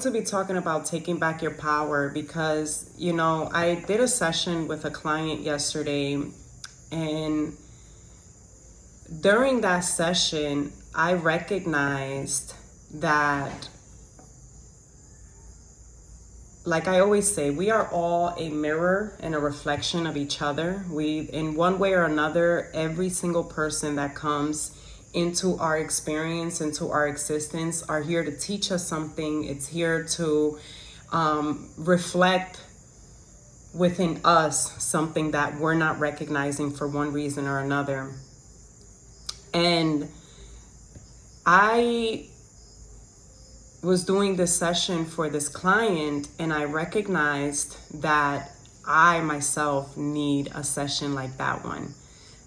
To be talking about taking back your power because, I did a session with a client yesterday, and during that session, I recognized that, like I always say, we are all a mirror and a reflection of each other. We, in one way or another, every single person that comes into our experience, into our existence, are here to teach us something. It's here to reflect within us something that we're not recognizing for one reason or another. And I was doing this session for this client, and I recognized that I myself need a session like that one.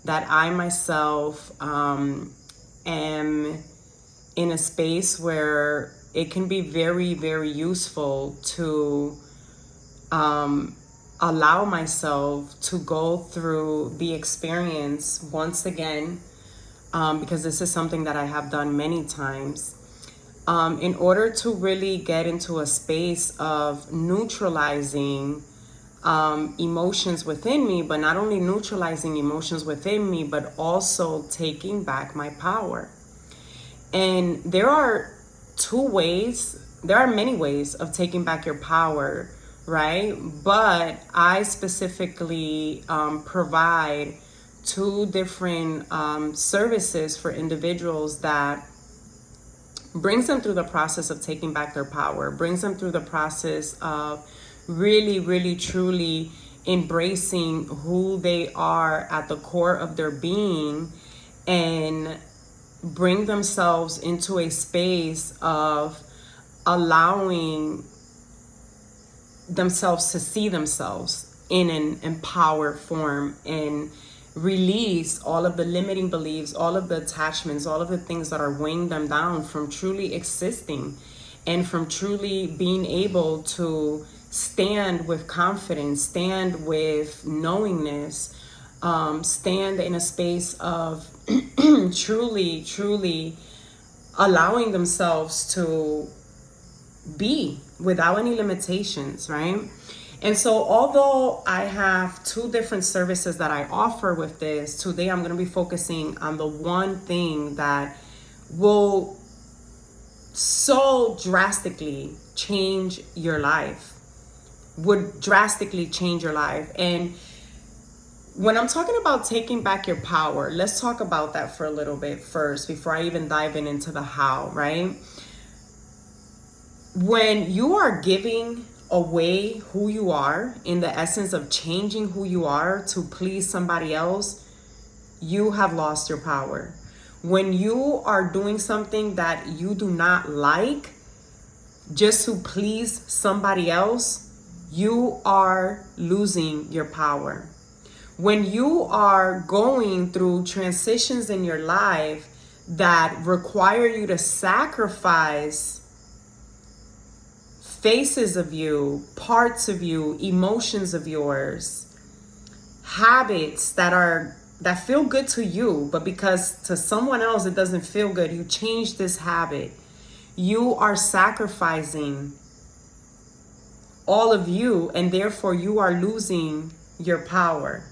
That I myself am in a space where it can be very, very useful to allow myself to go through the experience once again, because this is something that I have done many times, in order to really get into a space of neutralizing emotions within me, but not only neutralizing emotions within me, but also taking back my power. And there are many ways of taking back your power, right? But I specifically provide two different services for individuals that brings them through the process of taking back their power, brings them through the process of really, really, truly embracing who they are at the core of their being, and bring themselves into a space of allowing themselves to see themselves in an empowered form, and release all of the limiting beliefs, all of the attachments, all of the things that are weighing them down from truly existing and from truly being able to stand with confidence, stand with knowingness, stand in a space of truly, truly allowing themselves to be without any limitations, right? And so although I have two different services that I offer with this, today I'm going to be focusing on the one thing that will so drastically change your life, would drastically change your life. And when I'm talking about taking back your power, let's talk about that for a little bit first before I even dive into the how, right? When you are giving away who you are, in the essence of changing who you are to please somebody else, you have lost your power. When you are doing something that you do not like just to please somebody else, you are losing your power. When you are going through transitions in your life that require you to sacrifice faces of you, parts of you, emotions of yours, habits that feel good to you, but because to someone else it doesn't feel good, you change this habit. You are sacrificing all of you, and therefore you are losing your power.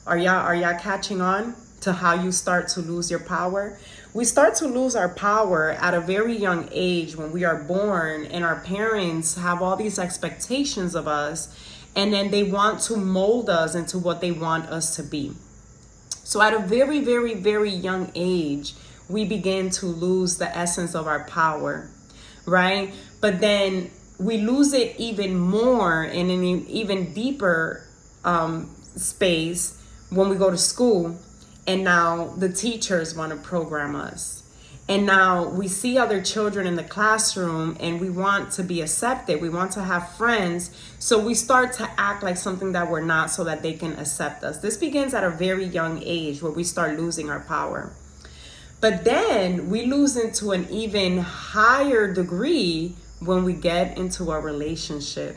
Are y'all catching on to how you start to lose your power? We start to lose our power at a very young age when we are born, and our parents have all these expectations of us, and then they want to mold us into what they want us to be. So at a very, very, very young age, we begin to lose the essence of our power, right? But then we lose it even more in an even deeper space when we go to school, and now the teachers want to program us. And now we see other children in the classroom and we want to be accepted. We want to have friends. So we start to act like something that we're not so that they can accept us. This begins at a very young age where we start losing our power. But then we lose into an even higher degree when we get into a relationship.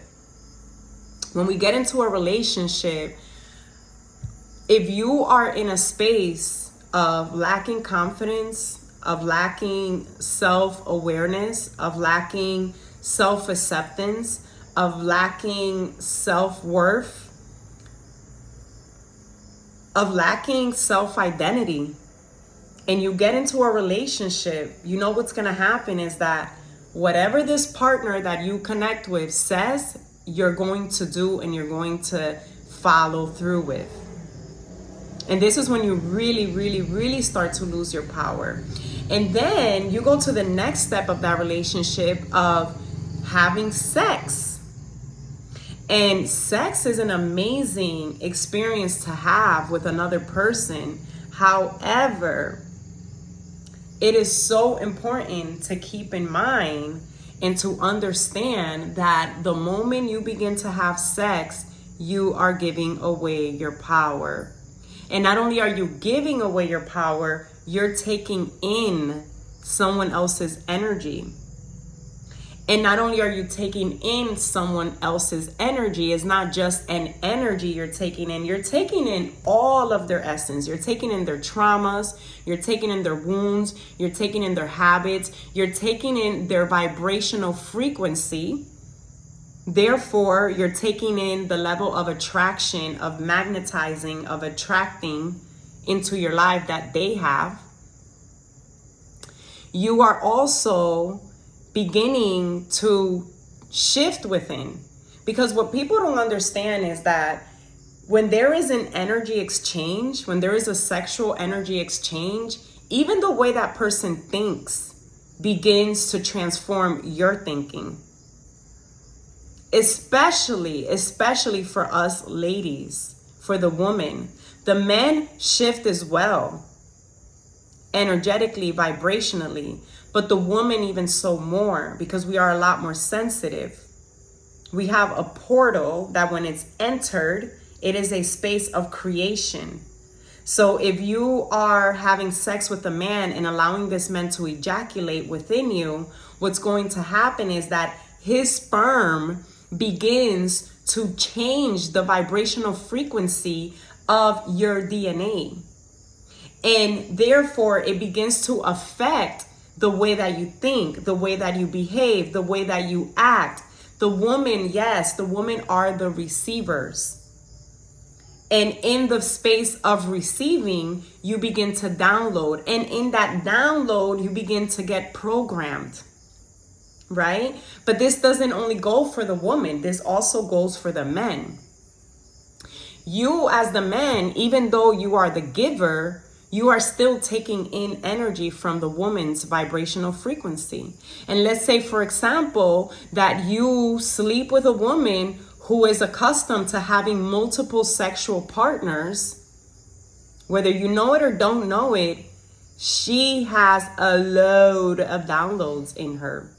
When we get into a relationship, if you are in a space of lacking confidence, of lacking self-awareness, of lacking self-acceptance, of lacking self-worth, of lacking self-identity, and you get into a relationship, you know what's going to happen is that whatever this partner that you connect with says, you're going to do and you're going to follow through with. And this is when you really, really, really start to lose your power. And then you go to the next step of that relationship of having sex. And sex is an amazing experience to have with another person. However, it is so important to keep in mind and to understand that the moment you begin to have sex, you are giving away your power. And not only are you giving away your power, you're taking in someone else's energy. And not only are you taking in someone else's energy, it's not just an energy you're taking in all of their essence. You're taking in their traumas, you're taking in their wounds, you're taking in their habits, you're taking in their vibrational frequency. Therefore, you're taking in the level of attraction, of magnetizing, of attracting into your life that they have. You are also beginning to shift within. Because what people don't understand is that when there is an energy exchange, when there is a sexual energy exchange, even the way that person thinks begins to transform your thinking. Especially for us ladies, for the woman. The men shift as well, energetically, vibrationally, but the woman even so more, because we are a lot more sensitive. We have a portal that when it's entered, it is a space of creation. So if you are having sex with a man and allowing this man to ejaculate within you, what's going to happen is that his sperm begins to change the vibrational frequency of your DNA. And therefore, it begins to affect the way that you think, the way that you behave, the way that you act. The woman, yes, the women are the receivers. And in the space of receiving, you begin to download. And in that download, you begin to get programmed, right? But this doesn't only go for the woman. This also goes for the men. You as the man, even though you are the giver, you are still taking in energy from the woman's vibrational frequency. And let's say, for example, that you sleep with a woman who is accustomed to having multiple sexual partners. Whether you know it or don't know it, she has a load of downloads in her.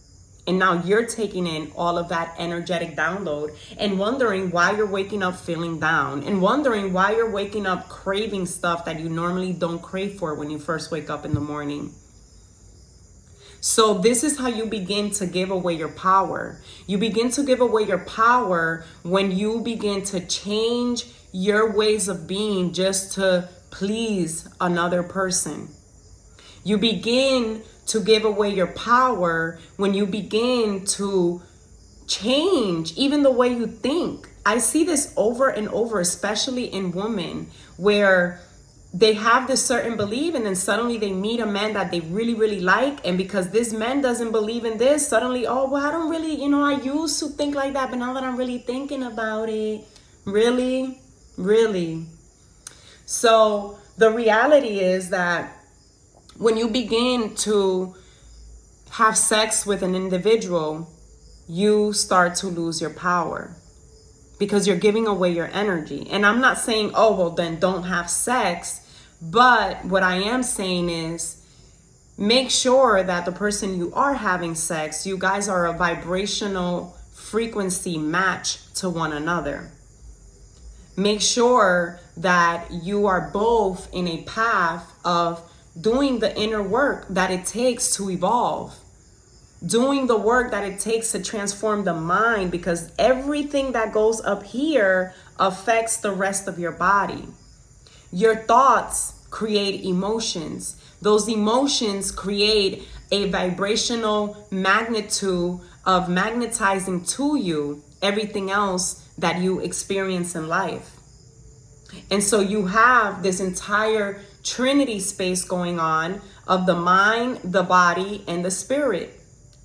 And now you're taking in all of that energetic download and wondering why you're waking up feeling down, and wondering why you're waking up craving stuff that you normally don't crave for when you first wake up in the morning. So this is how you begin to give away your power. You begin to give away your power when you begin to change your ways of being just to please another person. You begin to give away your power when you begin to change even the way you think. I see this over and over, especially in women, where they have this certain belief and then suddenly they meet a man that they really, really like. And because this man doesn't believe in this, suddenly, oh, well, I don't really, I used to think like that, but now that I'm really thinking about it, really? So the reality is that when you begin to have sex with an individual, you start to lose your power because you're giving away your energy. And I'm not saying, oh, well, then don't have sex. But what I am saying is make sure that the person you are having sex, you guys are a vibrational frequency match to one another. Make sure that you are both in a path of doing the inner work that it takes to evolve, doing the work that it takes to transform the mind, because everything that goes up here affects the rest of your body. Your thoughts create emotions. Those emotions create a vibrational magnitude of magnetizing to you everything else that you experience in life. And so you have this entire Trinity space going on of the mind, the body, and the spirit.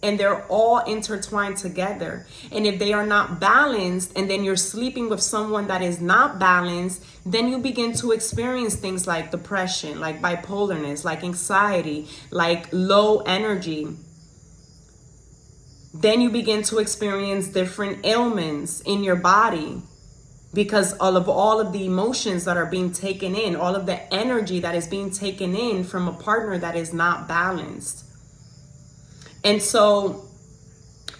And they're all intertwined together. And if they are not balanced, and then you're sleeping with someone that is not balanced, then you begin to experience things like depression, like bipolarness, like anxiety, like low energy. Then you begin to experience different ailments in your body because all of the emotions that are being taken in, all of the energy that is being taken in from a partner that is not balanced. And so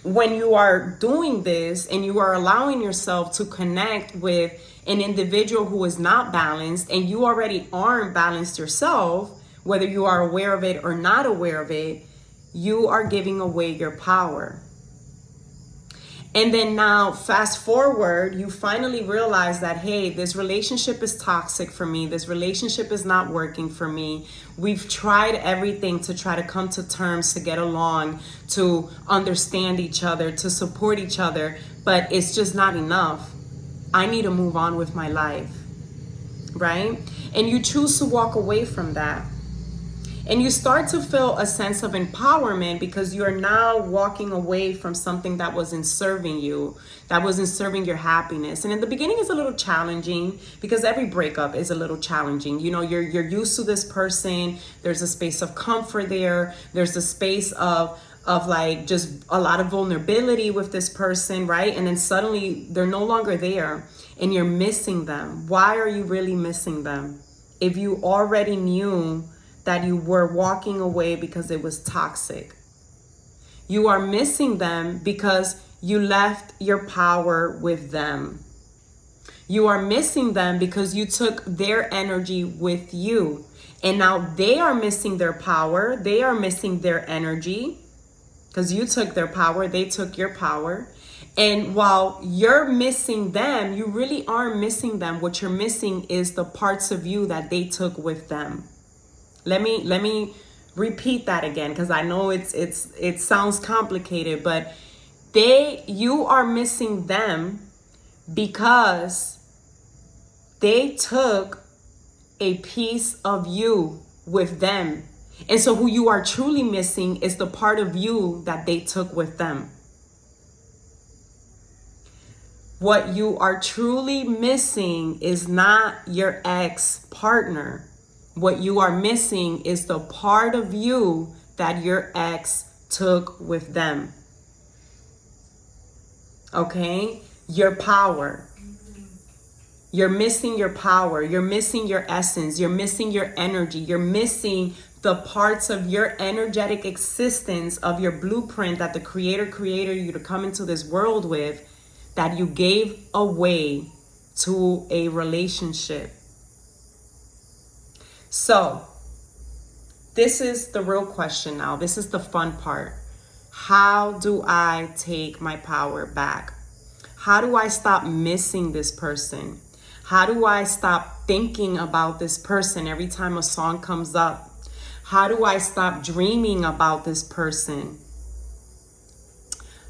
when you are doing this and you are allowing yourself to connect with an individual who is not balanced, and you already aren't balanced yourself, whether you are aware of it or not aware of it, you are giving away your power. And then now, fast forward, you finally realize that, hey, this relationship is toxic for me. This relationship is not working for me. We've tried everything to try to come to terms, to get along, to understand each other, to support each other, but it's just not enough. I need to move on with my life, right? And you choose to walk away from that. And you start to feel a sense of empowerment because you are now walking away from something that wasn't serving you, that wasn't serving your happiness. And in the beginning, it's a little challenging because every breakup is a little challenging. You know, you're used to this person. There's a space of comfort there. There's a space of like just a lot of vulnerability with this person, right? And then suddenly they're no longer there and you're missing them. Why are you really missing them? If you already knew that you were walking away because it was toxic. You are missing them because you left your power with them. You are missing them because you took their energy with you. And now they are missing their power. They are missing their energy because you took their power. They took your power. And while you're missing them, you really aren't missing them. What you're missing is the parts of you that they took with them. Let me repeat that again, because I know it sounds complicated, but you are missing them because they took a piece of you with them. And so who you are truly missing is the part of you that they took with them. What you are truly missing is not your ex-partner. What you are missing is the part of you that your ex took with them. Okay? Your power. You're missing your power. You're missing your essence. You're missing your energy. You're missing the parts of your energetic existence, of your blueprint that the Creator created you to come into this world with, that you gave away to a relationship. So, this is the real question now. This is the fun part. How do I take my power back? How do I stop missing this person? How do I stop thinking about this person every time a song comes up? How do I stop dreaming about this person?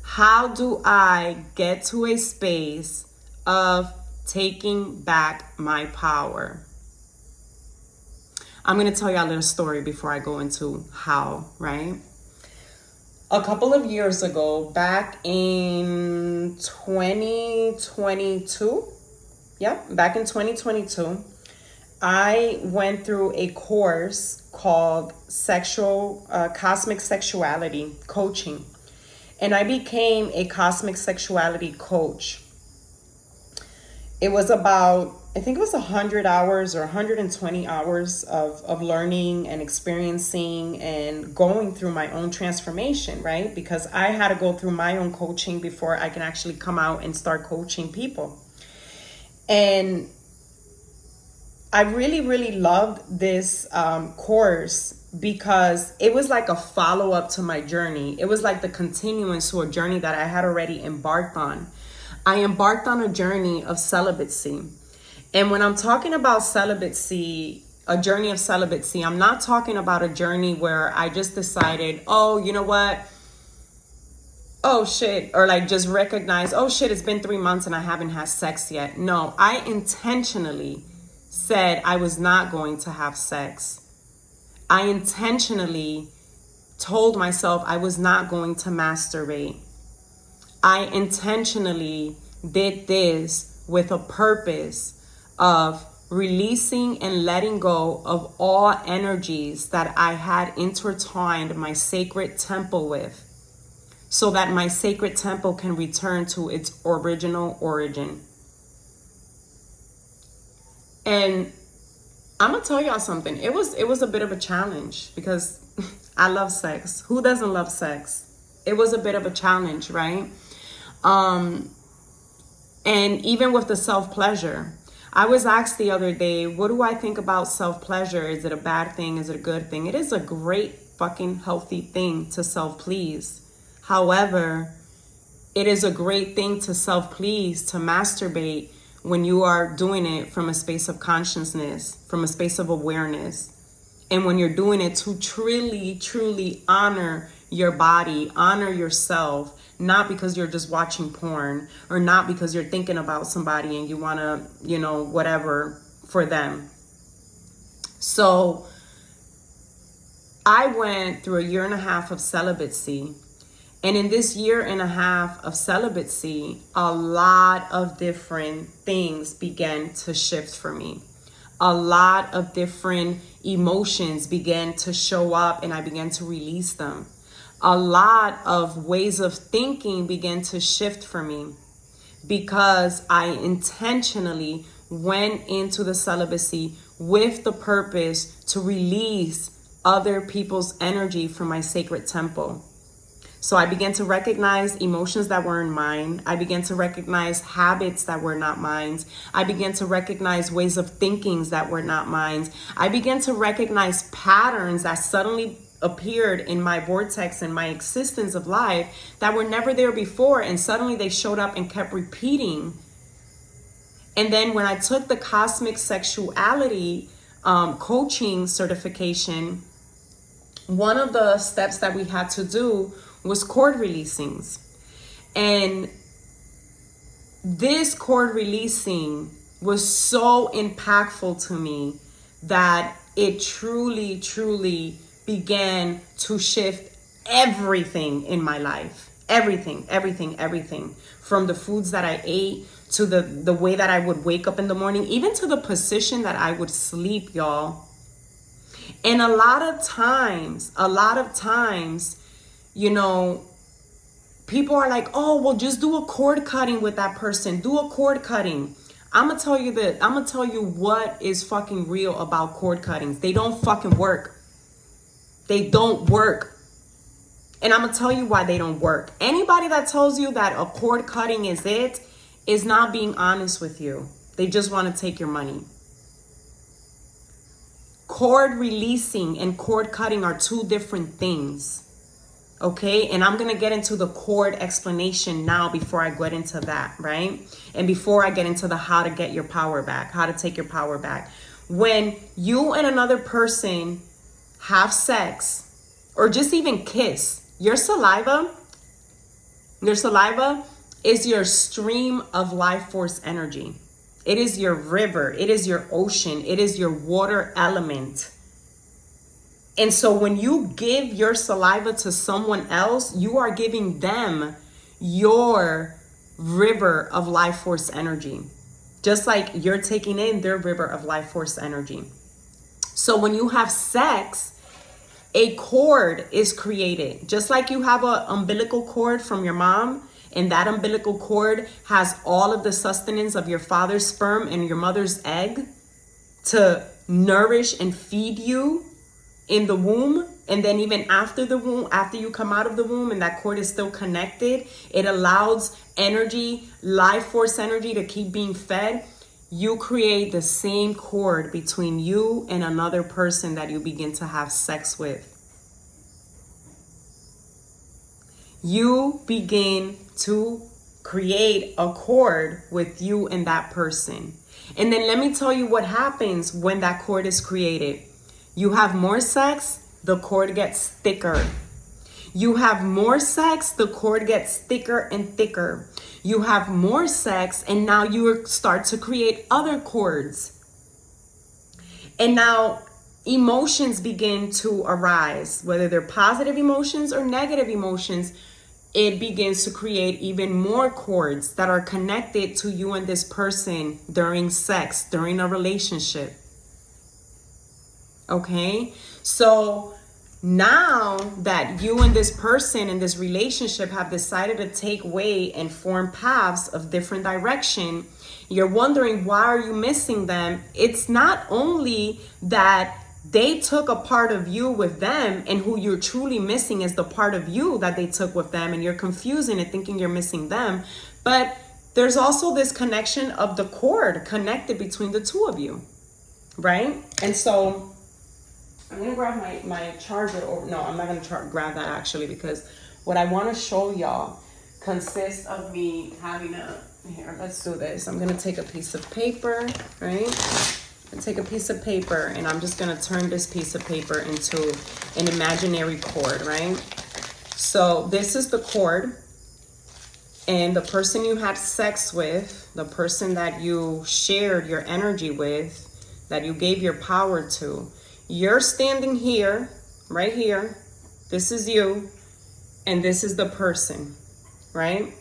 How do I get to a space of taking back my power? I'm going to tell you a little story before I go into how, right? A couple of years ago, back in 2022, back in 2022, I went through a course called Cosmic Sexuality Coaching. And I became a cosmic sexuality coach. It was about, I think it was 100 hours or 120 hours of learning and experiencing and going through my own transformation, right? Because I had to go through my own coaching before I can actually come out and start coaching people. And I really, really loved this course because it was like a follow-up to my journey. It was like the continuance to a journey that I had already embarked on. I embarked on a journey of celibacy. And when I'm talking about celibacy, a journey of celibacy, I'm not talking about a journey where I just decided, oh, you know what? oh shit, or like just recognize, oh shit, it's been 3 months and I haven't had sex yet. No, I intentionally said I was not going to have sex. I intentionally told myself I was not going to masturbate. I intentionally did this with a purpose of releasing and letting go of all energies that I had intertwined my sacred temple with, so that my sacred temple can return to its original origin. And I'm gonna tell y'all something. It was a bit of a challenge because I love sex. Who doesn't love sex? It was a bit of a challenge, right? And even with the self-pleasure, I was asked the other day, what do I think about self-pleasure? Is it a bad thing? Is it a good thing? It is a great fucking healthy thing to self-please. However, it is a great thing to self-please, to masturbate, when you are doing it from a space of consciousness, from a space of awareness. And when you're doing it to truly, truly honor your body, honor yourself, not because you're just watching porn, or not because you're thinking about somebody and you want to, whatever for them. So I went through a 1.5 years of celibacy. And in this 1.5 years of celibacy, a lot of different things began to shift for me. A lot of different emotions began to show up and I began to release them. A lot of ways of thinking began to shift for me because I intentionally went into the celibacy with the purpose to release other people's energy from my sacred temple. So I began to recognize emotions that weren't mine. I began to recognize habits that were not mine. I began to recognize ways of thinking that were not mine. I began to recognize patterns that suddenly appeared in my vortex and my existence of life that were never there before, and suddenly they showed up and kept repeating. And then when I took the cosmic sexuality coaching certification, one of the steps that we had to do was cord releasings. And this cord releasing was so impactful to me that it truly, truly began to shift everything in my life. Everything. From the foods that I ate to the way that I would wake up in the morning, even to the position that I would sleep, y'all. And a lot of times, people are like, oh, well, just do a cord cutting with that person. Do a cord cutting. I'm going to tell you that. I'm going to tell you what is fucking real about cord cuttings. They don't fucking work. They don't work. And I'm going to tell you why they don't work. Anybody that tells you that a cord cutting is not being honest with you. They just want to take your money. Cord releasing and cord cutting are two different things. Okay, and I'm going to get into the cord explanation now before I get into that, right? And before I get into the how to get your power back, how to take your power back. When you and another person have sex or just even kiss, your saliva is your stream of life force energy. It is your river. It is your ocean. It is your water element. And so when you give your saliva to someone else, you are giving them your river of life force energy, just like you're taking in their river of life force energy. So when you have sex, a cord is created, just like you have an umbilical cord from your mom, and that umbilical cord has all of the sustenance of your father's sperm and your mother's egg to nourish and feed you in the womb. And then even after the womb, after you come out of the womb and that cord is still connected, it allows energy, life force energy to keep being fed. You create the same cord between you and another person that you begin to have sex with. You begin to create a cord with you and that person. And then let me tell you what happens when that cord is created. You have more sex, the cord gets thicker. You have more sex, the cord gets thicker and thicker. You have more sex, and now you start to create other cords. And now emotions begin to arise, whether they're positive emotions or negative emotions. It begins to create even more cords that are connected to you and this person during sex, during a relationship. Okay? So now that you and this person in this relationship have decided to take way and form paths of different direction, you're wondering, why are you missing them? It's not only that they took a part of you with them, and who you're truly missing is the part of you that they took with them, and you're confusing and thinking you're missing them. But there's also this connection of the cord connected between the two of you, right? And so I'm gonna grab my charger. No, I'm not gonna grab that actually, because what I want to show y'all consists of me having here, let's do this. I'm gonna take a piece of paper, right? And take a piece of paper, and I'm just gonna turn this piece of paper into an imaginary cord, right? So this is the cord, and the person you had sex with, the person that you shared your energy with, that you gave your power to, you're standing here, right here. This is you, and this is the person, right?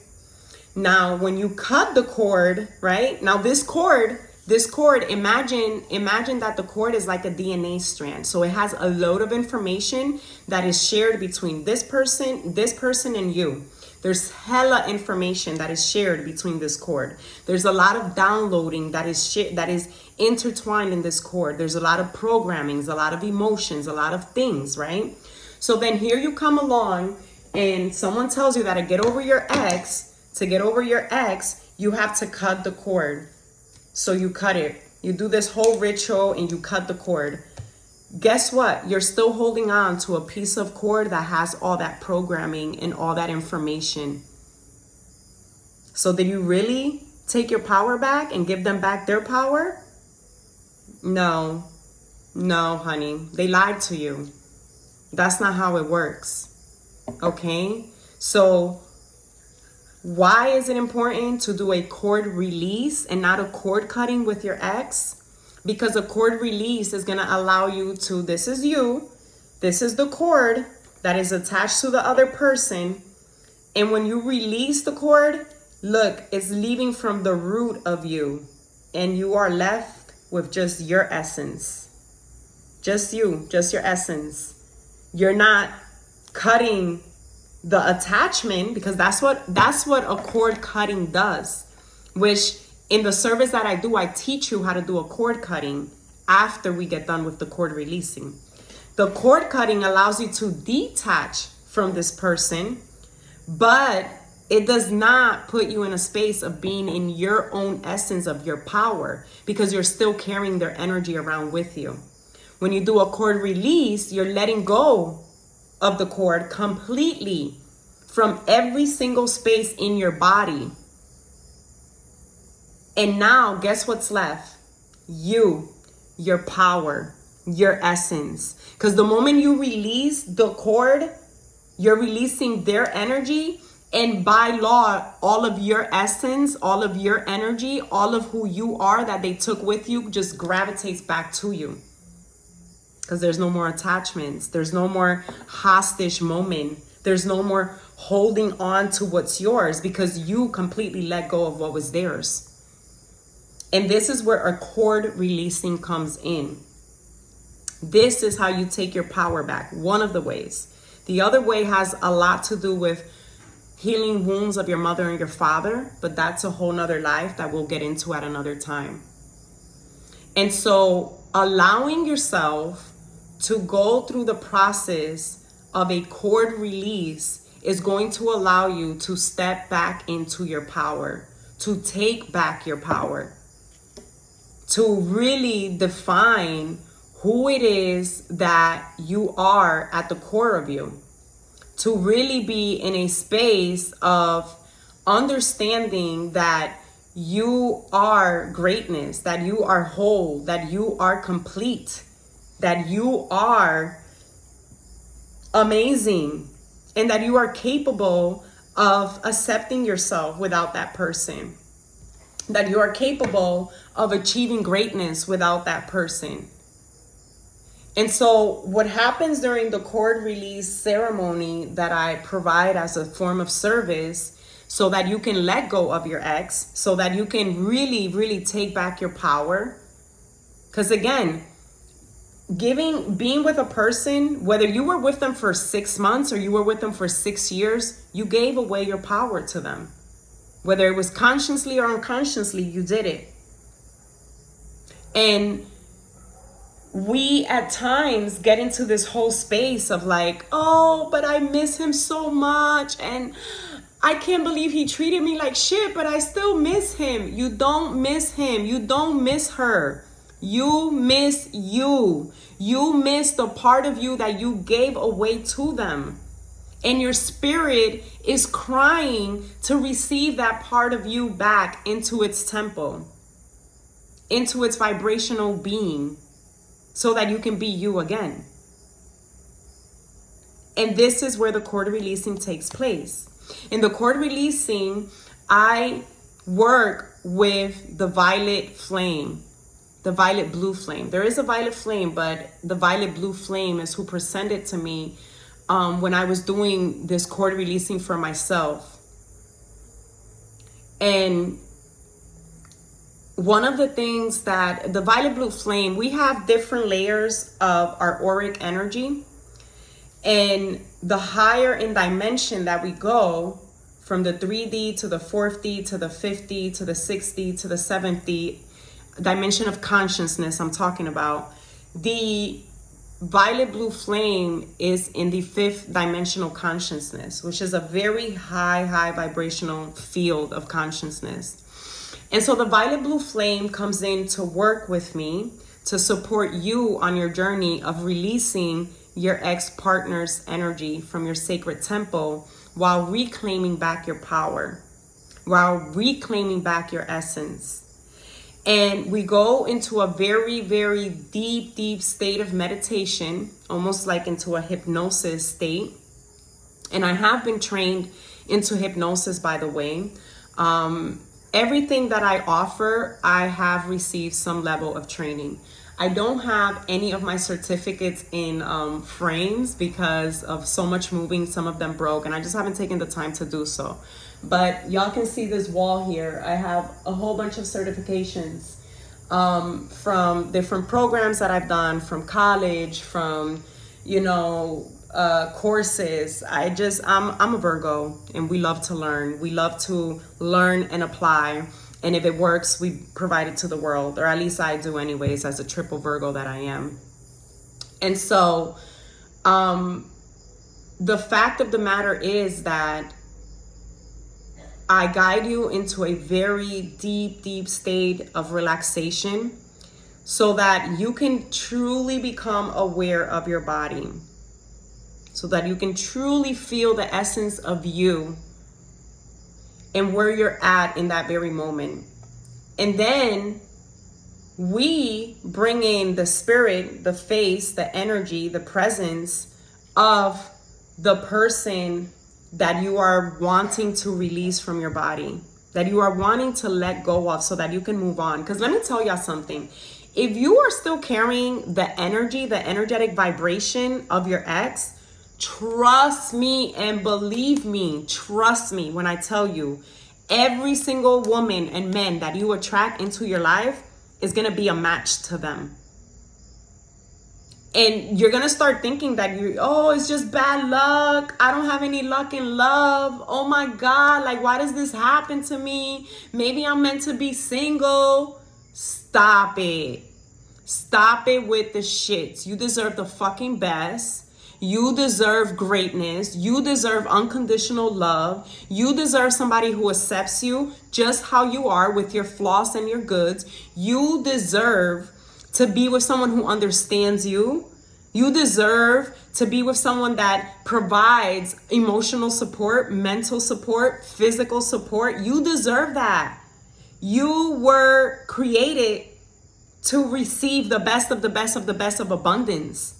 Now, when you cut the cord, right? Now this cord, imagine that the cord is like a DNA strand. So it has a load of information that is shared between this person, and you. There's hella information that is shared between this cord. There's a lot of downloading that is intertwined in this cord. There's a lot of programmings, a lot of emotions, a lot of things, right? So then here you come along, and someone tells you that to get over your ex, you have to cut the cord. So you cut it. You do this whole ritual and you cut the cord. Guess what? You're still holding on to a piece of cord that has all that programming and all that information. So did you really take your power back and give them back their power? No, honey. They lied to you. That's not how it works. Okay? So why is it important to do a cord release and not a cord cutting with your ex? Because a cord release is going to allow you to, this is you, this is the cord that is attached to the other person. And when you release the cord, look, it's leaving from the root of you, and you are left with just your essence. Just you, just your essence. You're not cutting the attachment, because that's what a cord cutting does, which in the service that I do, I teach you how to do a cord cutting after we get done with the cord releasing. The cord cutting allows you to detach from this person, but it does not put you in a space of being in your own essence of your power, because you're still carrying their energy around with you. When you do a cord release, you're letting go of the cord completely from every single space in your body. And now, guess what's left? You, your power, your essence. Because the moment you release the cord, you're releasing their energy. And by law, all of your essence, all of your energy, all of who you are that they took with you just gravitates back to you. Because there's no more attachments. There's no more hostage moment. There's no more holding on to what's yours, because you completely let go of what was theirs. And this is where a cord releasing comes in. This is how you take your power back. One of the ways. The other way has a lot to do with healing wounds of your mother and your father, but that's a whole nother life that we'll get into at another time. And so allowing yourself to go through the process of a cord release is going to allow you to step back into your power, to take back your power, to really define who it is that you are at the core of you, to really be in a space of understanding that you are greatness, that you are whole, that you are complete, that you are amazing. and that you are capable of accepting yourself without that person, that you are capable of achieving greatness without that person. And so what happens during the cord release ceremony that I provide as a form of service, so that you can let go of your ex, so that you can really, really take back your power. Because again, being with a person, whether you were with them for 6 months or you were with them for 6 years, you gave away your power to them. Whether it was consciously or unconsciously, you did it. And we at times get into this whole space of like, oh, but I miss him so much, and I can't believe he treated me like shit, but I still miss him. You don't miss him. You don't miss her. You miss you. You miss the part of you that you gave away to them. And your spirit is crying to receive that part of you back into its temple, into its vibrational being, so that you can be you again. And this is where the cord releasing takes place. In the cord releasing, I work with the violet flame, the violet blue flame. There is a violet flame, but the violet blue flame is who presented to me when I was doing this cord releasing for myself. And one of the things that the violet blue flame, we have different layers of our auric energy. And the higher in dimension that we go, from the 3D to the 4D to the 5D to the 6D to the 7D dimension of consciousness I'm talking about, the violet blue flame is in the 5th dimensional consciousness, which is a very high vibrational field of consciousness. And so the violet blue flame comes in to work with me to support you on your journey of releasing your ex-partner's energy from your sacred temple while reclaiming back your power, while reclaiming back your essence. And we go into a very, very deep state of meditation, almost like into a hypnosis state. And I have been trained into hypnosis, by the way. Everything that I offer, I have received some level of training. I don't have any of my certificates in frames because of so much moving. Some of them broke, and I just haven't taken the time to do so. But y'all can see this wall here. I have a whole bunch of certifications from different programs that I've done, from college, from, courses. I'm a Virgo, and we love to learn. We love to learn and apply. And if it works, we provide it to the world, or at least I do anyways, as a triple Virgo that I am. And so the fact of the matter is that I guide you into a very deep state of relaxation so that you can truly become aware of your body, so that you can truly feel the essence of you and where you're at in that very moment. And then we bring in the spirit, the face, the energy, the presence of the person that you are wanting to release from your body, that you are wanting to let go of so that you can move on. Because let me tell y'all something. If you are still carrying the energy, the energetic vibration of your ex, trust me and believe me, trust me when I tell you, every single woman and man that you attract into your life is going to be a match to them. And you're going to start thinking that it's just bad luck. I don't have any luck in love. Oh my God, like, why does this happen to me? Maybe I'm meant to be single. Stop it. Stop it with the shits. You deserve the fucking best. You deserve greatness. You deserve unconditional love. You deserve somebody who accepts you just how you are, with your flaws and your goods. You deserve to be with someone who understands you. You deserve to be with someone that provides emotional support, mental support, physical support. You deserve that. You were created to receive the best of the best of the best of abundance.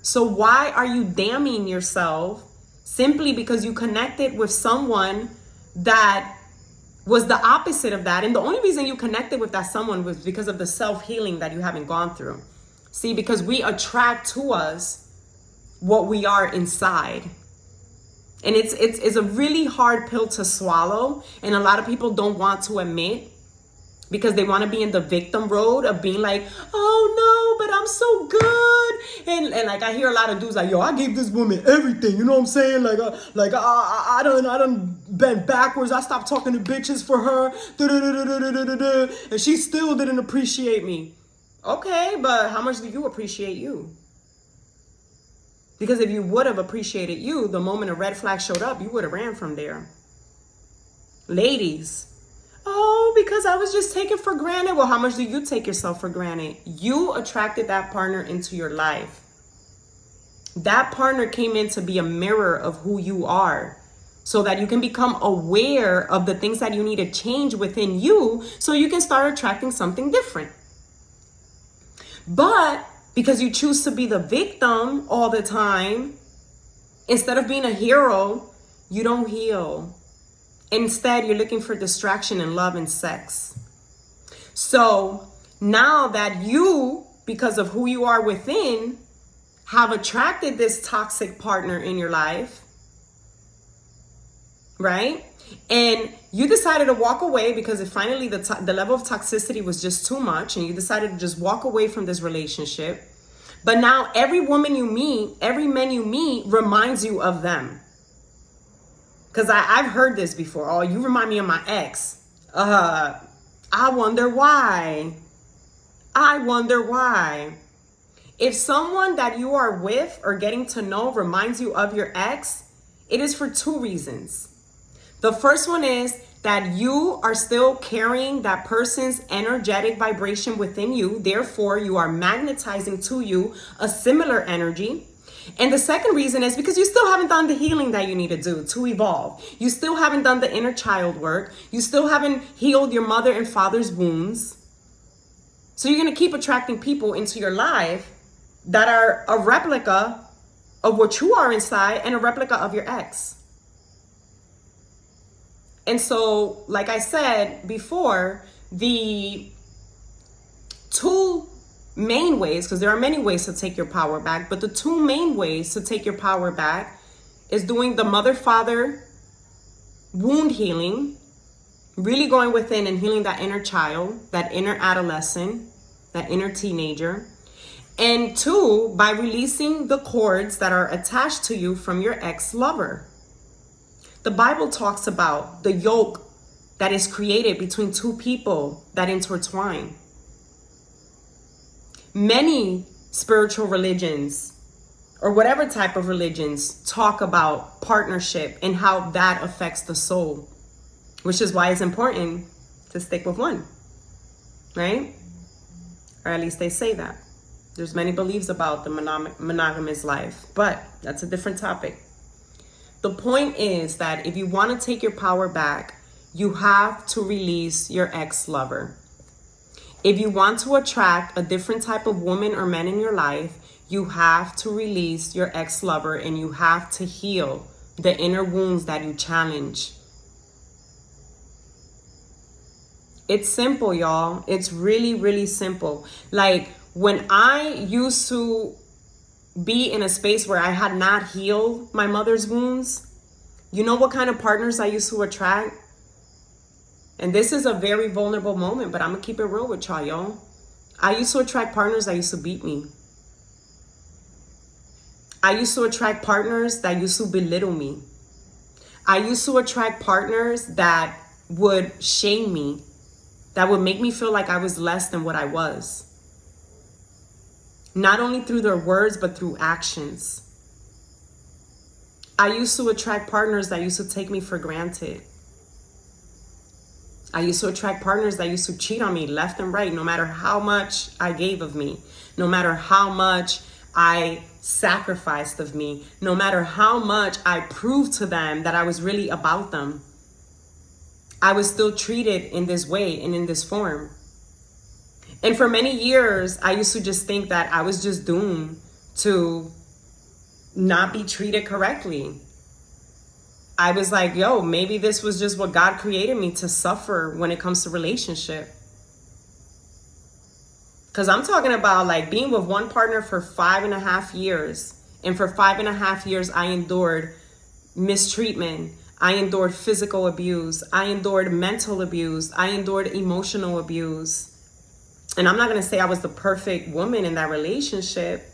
So why are you damning yourself simply because you connected with someone that was the opposite of that. And the only reason you connected with that someone was because of the self-healing that you haven't gone through. See, because we attract to us what we are inside. And it's a really hard pill to swallow. And a lot of people don't want to admit, because they want to be in the victim road of being like, oh no, but I'm so good. And like I hear a lot of dudes like, yo, I gave this woman everything. You know what I'm saying? I done bent backwards. I stopped talking to bitches for her. And she still didn't appreciate me. Okay, but how much do you appreciate you? Because if you would have appreciated you, the moment a red flag showed up, you would have ran from there. Ladies, oh, because I was just taken for granted. Well, how much do you take yourself for granted? You attracted that partner into your life. That partner came in to be a mirror of who you are, so that you can become aware of the things that you need to change within you so you can start attracting something different. But because you choose to be the victim all the time, instead of being a hero, you don't heal. Instead, you're looking for distraction in love and sex. So now that you, because of who you are within, have attracted this toxic partner in your life, right? And you decided to walk away because finally the level of toxicity was just too much, and you decided to just walk away from this relationship. But now every woman you meet, every man you meet reminds you of them. Because I've heard this before. Oh, you remind me of my ex. I wonder why. I wonder why. If someone that you are with or getting to know reminds you of your ex, it is for two reasons. The first one is that you are still carrying that person's energetic vibration within you. Therefore, you are magnetizing to you a similar energy. And the second reason is because you still haven't done the healing that you need to do to evolve. You still haven't done the inner child work. You still haven't healed your mother and father's wounds. So you're going to keep attracting people into your life that are a replica of what you are inside and a replica of your ex. And so, like I said before, the two main ways, because there are many ways to take your power back, but the two main ways to take your power back is doing the mother-father wound healing, really going within and healing that inner child, that inner adolescent, that inner teenager. And two, by releasing the cords that are attached to you from your ex-lover. The Bible talks about the yoke that is created between two people that intertwine. Many spiritual religions, or whatever type of religions, talk about partnership and how that affects the soul, which is why it's important to stick with one, right? Or at least they say that. There's many beliefs about the monogamous life, but that's a different topic. The point is that if you want to take your power back, you have to release your ex-lover. If you want to attract a different type of woman or man in your life, you have to release your ex-lover and you have to heal the inner wounds that you challenge. It's simple, y'all. It's really, really simple. Like when I used to be in a space where I had not healed my mother's wounds, you know what kind of partners I used to attract? And this is a very vulnerable moment, but I'm gonna keep it real with y'all. I used to attract partners that used to beat me. I used to attract partners that used to belittle me. I used to attract partners that would shame me, that would make me feel like I was less than what I was. Not only through their words, but through actions. I used to attract partners that used to take me for granted. I used to attract partners that used to cheat on me left and right, no matter how much I gave of me, no matter how much I sacrificed of me, no matter how much I proved to them that I was really about them. I was still treated in this way and in this form. And for many years, I used to just think that I was just doomed to not be treated correctly. I was like, yo, maybe this was just what God created me to suffer when it comes to relationship. Because I'm talking about like being with one partner for 5.5 years. And for 5.5 years, I endured mistreatment. I endured physical abuse. I endured mental abuse. I endured emotional abuse. And I'm not going to say I was the perfect woman in that relationship.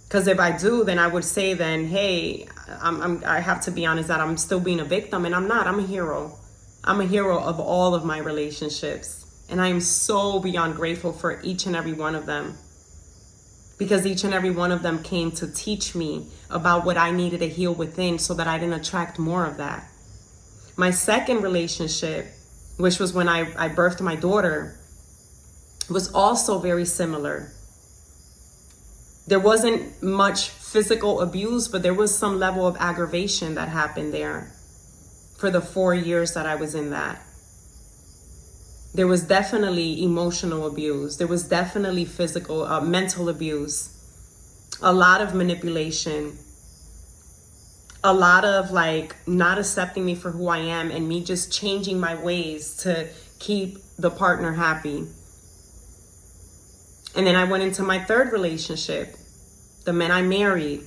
Because if I do, then I would say then, hey, I have to be honest that I'm still being a victim. And I'm not. I'm a hero. I'm a hero of all of my relationships. And I am so beyond grateful for each and every one of them. Because each and every one of them came to teach me about what I needed to heal within so that I didn't attract more of that. My second relationship, which was when I birthed my daughter, was also very similar. There wasn't much physical abuse, but there was some level of aggravation that happened there for the 4 years that I was in that. There was definitely emotional abuse. There was definitely physical, mental abuse, a lot of manipulation, a lot of like not accepting me for who I am and me just changing my ways to keep the partner happy. And then I went into my third relationship, the man I married.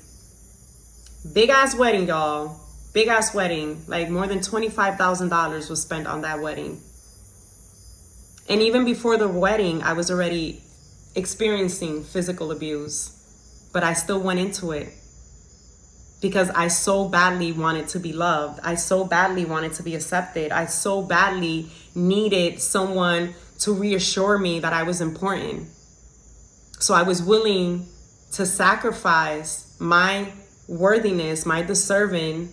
Big ass wedding, y'all. Big ass wedding. Like more than $25,000 was spent on that wedding. And even before the wedding, I was already experiencing physical abuse. But I still went into it because I so badly wanted to be loved. I so badly wanted to be accepted. I so badly needed someone to reassure me that I was important. So I was willing to sacrifice my worthiness, my deserving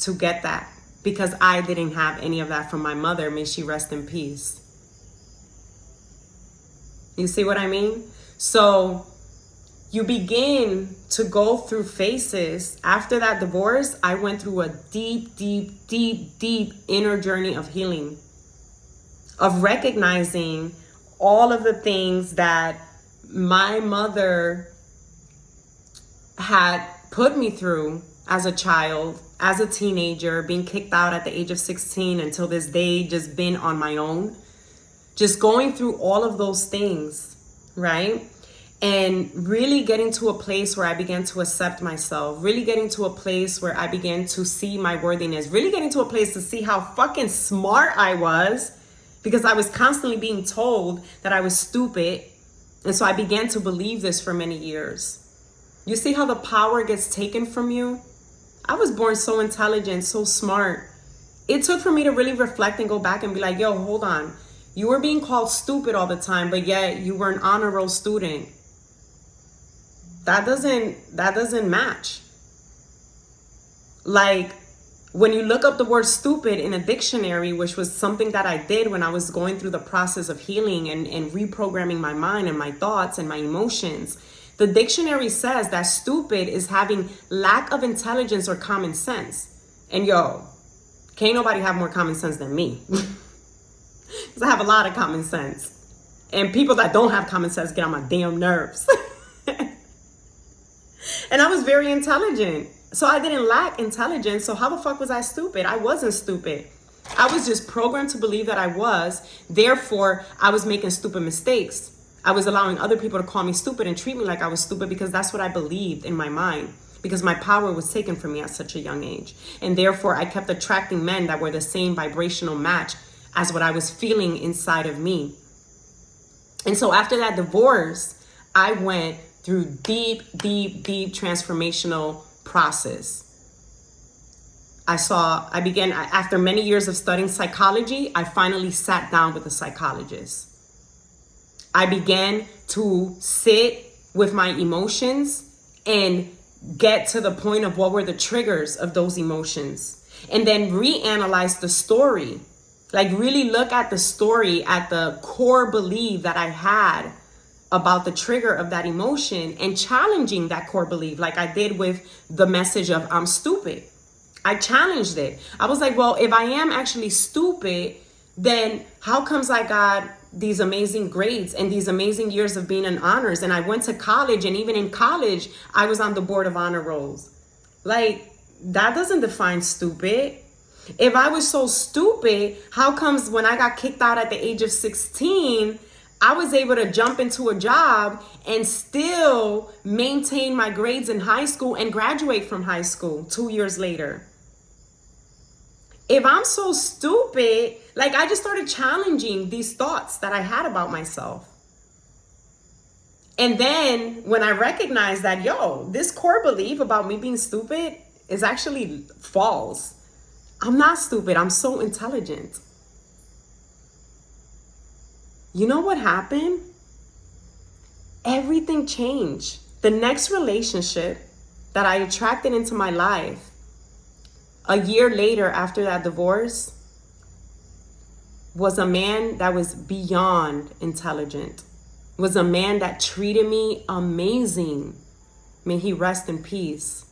to get that. Because I didn't have any of that from my mother. May she rest in peace. You see what I mean? So you begin to go through phases. After that divorce, I went through a deep inner journey of healing. Of recognizing all of the things that my mother had put me through as a child, as a teenager, being kicked out at the age of 16 until this day, just been on my own. Just going through all of those things, right? And really getting to a place where I began to accept myself, really getting to a place where I began to see my worthiness, really getting to a place to see how fucking smart I was, because I was constantly being told that I was stupid. And so I began to believe this for many years. You see how the power gets taken from you? I was born so intelligent, so smart. It took for me to really reflect and go back and be like, yo, hold on. You were being called stupid all the time, but yet you were an honor roll student. That doesn't match. Like, when you look up the word stupid in a dictionary, which was something that I did when I was going through the process of healing and reprogramming my mind and my thoughts and my emotions, the dictionary says that stupid is having lack of intelligence or common sense. And yo, can't nobody have more common sense than me. Because I have a lot of common sense. And people that don't have common sense get on my damn nerves. And I was very intelligent. So I didn't lack intelligence. So how the fuck was I stupid? I wasn't stupid. I was just programmed to believe that I was. Therefore, I was making stupid mistakes. I was allowing other people to call me stupid and treat me like I was stupid because that's what I believed in my mind. Because my power was taken from me at such a young age. And therefore, I kept attracting men that were the same vibrational match as what I was feeling inside of me. And so after that divorce, I went through deep transformational process. After many years of studying psychology, I finally sat down with a psychologist. I began to sit with my emotions and get to the point of what were the triggers of those emotions. And then reanalyze the story. Like really look at the story, at the core belief that I had about the trigger of that emotion and challenging that core belief like I did with the message of I'm stupid. I challenged it. I was like, well, if I am actually stupid, then how comes I got these amazing grades and these amazing years of being in honors? And I went to college, and even in college, I was on the board of honor rolls. Like, that doesn't define stupid. If I was so stupid, how comes when I got kicked out at the age of 16, I was able to jump into a job and still maintain my grades in high school and graduate from high school 2 years later? If I'm so stupid, like, I just started challenging these thoughts that I had about myself. And then when I recognized that, this core belief about me being stupid is actually false. I'm not stupid. I'm so intelligent. You know what happened? Everything changed. The next relationship that I attracted into my life, a year later after that divorce, was a man that was beyond intelligent. Was a man that treated me amazing. May he rest in peace.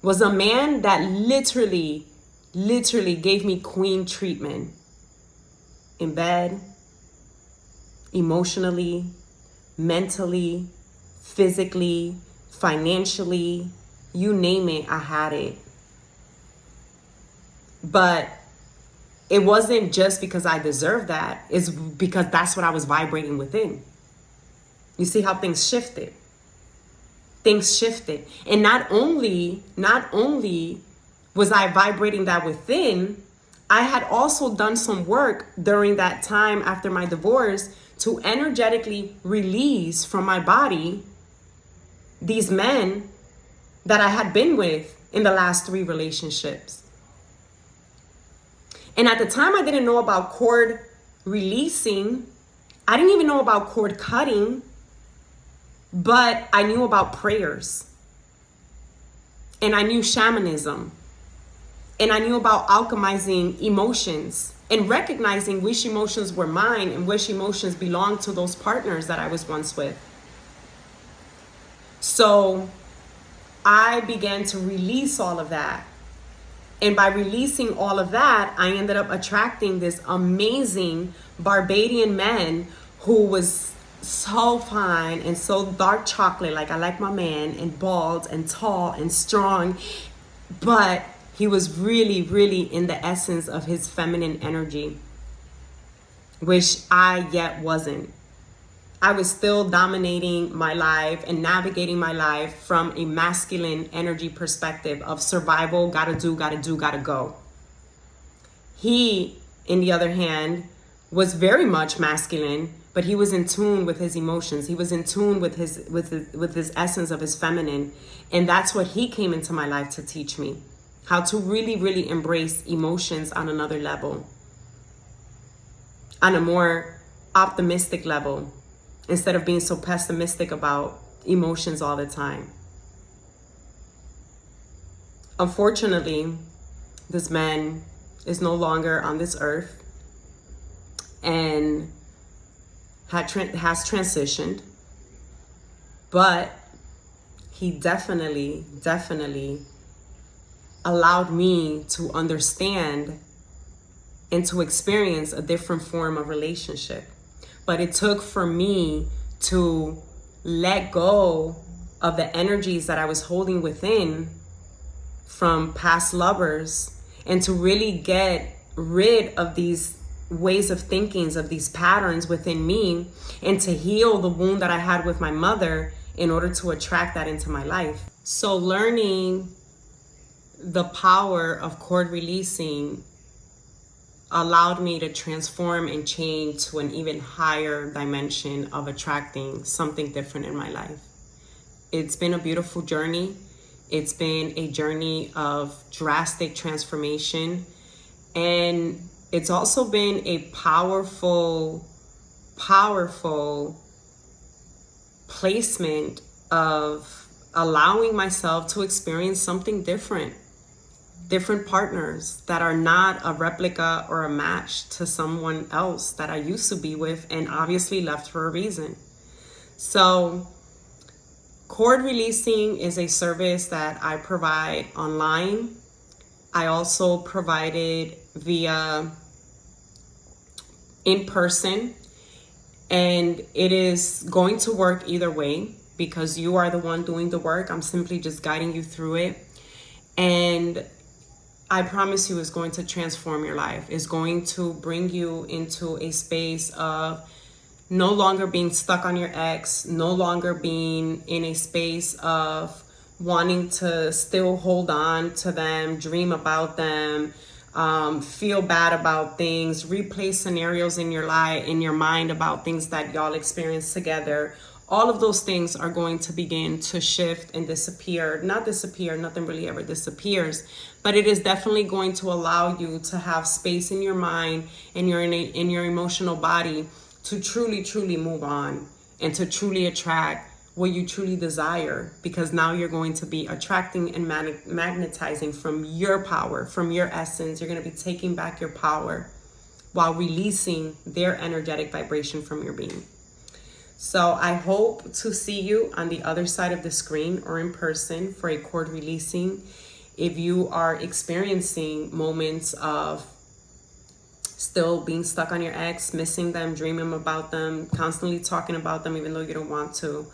Was a man that literally gave me queen treatment in bed, emotionally, mentally, physically, financially, you name it, I had it. But it wasn't just because I deserved that. It's because that's what I was vibrating within. You see how things shifted. Things shifted. And not only was I vibrating that within, I had also done some work during that time after my divorce to energetically release from my body these men that I had been with in the last 3 relationships. And at the time, I didn't know about cord releasing. I didn't even know about cord cutting, but I knew about prayers. And I knew shamanism. And I knew about alchemizing emotions and recognizing which emotions were mine and which emotions belonged to those partners that I was once with. So I began to release all of that. And by releasing all of that, I ended up attracting this amazing Barbadian man who was so fine and so dark chocolate, like I like my man, and bald and tall and strong. But he was really in the essence of his feminine energy, which I yet wasn't. I was still dominating my life and navigating my life from a masculine energy perspective of survival, gotta do, gotta go. He, on the other hand, was very much masculine, but he was in tune with his emotions. He was in tune with his essence of his feminine. And that's what he came into my life to teach me. How to really embrace emotions on another level. On a more optimistic level. Instead of being so pessimistic about emotions all the time. Unfortunately, this man is no longer on this earth and has transitioned. But he definitely allowed me to understand and to experience a different form of relationship. But it took for me to let go of the energies that I was holding within from past lovers and to really get rid of these ways of thinking, of these patterns within me, and to heal the wound that I had with my mother in order to attract that into my life. So learning the power of cord releasing allowed me to transform and change to an even higher dimension of attracting something different in my life. It's been a beautiful journey. It's been a journey of drastic transformation. And it's also been a powerful placement of allowing myself to experience something different. Different partners that are not a replica or a match to someone else that I used to be with and obviously left for a reason. So cord releasing is a service that I provide online. I also provide it via in person, and it is going to work either way because you are the one doing the work. I'm simply just guiding you through it. And I promise you, it's going to transform your life. It's going to bring you into a space of no longer being stuck on your ex, no longer being in a space of wanting to still hold on to them, dream about them, feel bad about things, replay scenarios in your life, in your mind about things that y'all experienced together. All of those things are going to begin to shift and disappear. Not disappear, nothing really ever disappears, but it is definitely going to allow you to have space in your mind and in your emotional body to truly move on and to truly attract what you truly desire, because now you're going to be attracting and magnetizing from your power, from your essence. You're going to be taking back your power while releasing their energetic vibration from your being. So I hope to see you on the other side of the screen or in person for a cord releasing. If you are experiencing moments of still being stuck on your ex, missing them, dreaming about them, constantly talking about them even though you don't want to,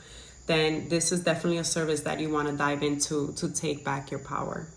then this is definitely a service that you want to dive into to take back your power.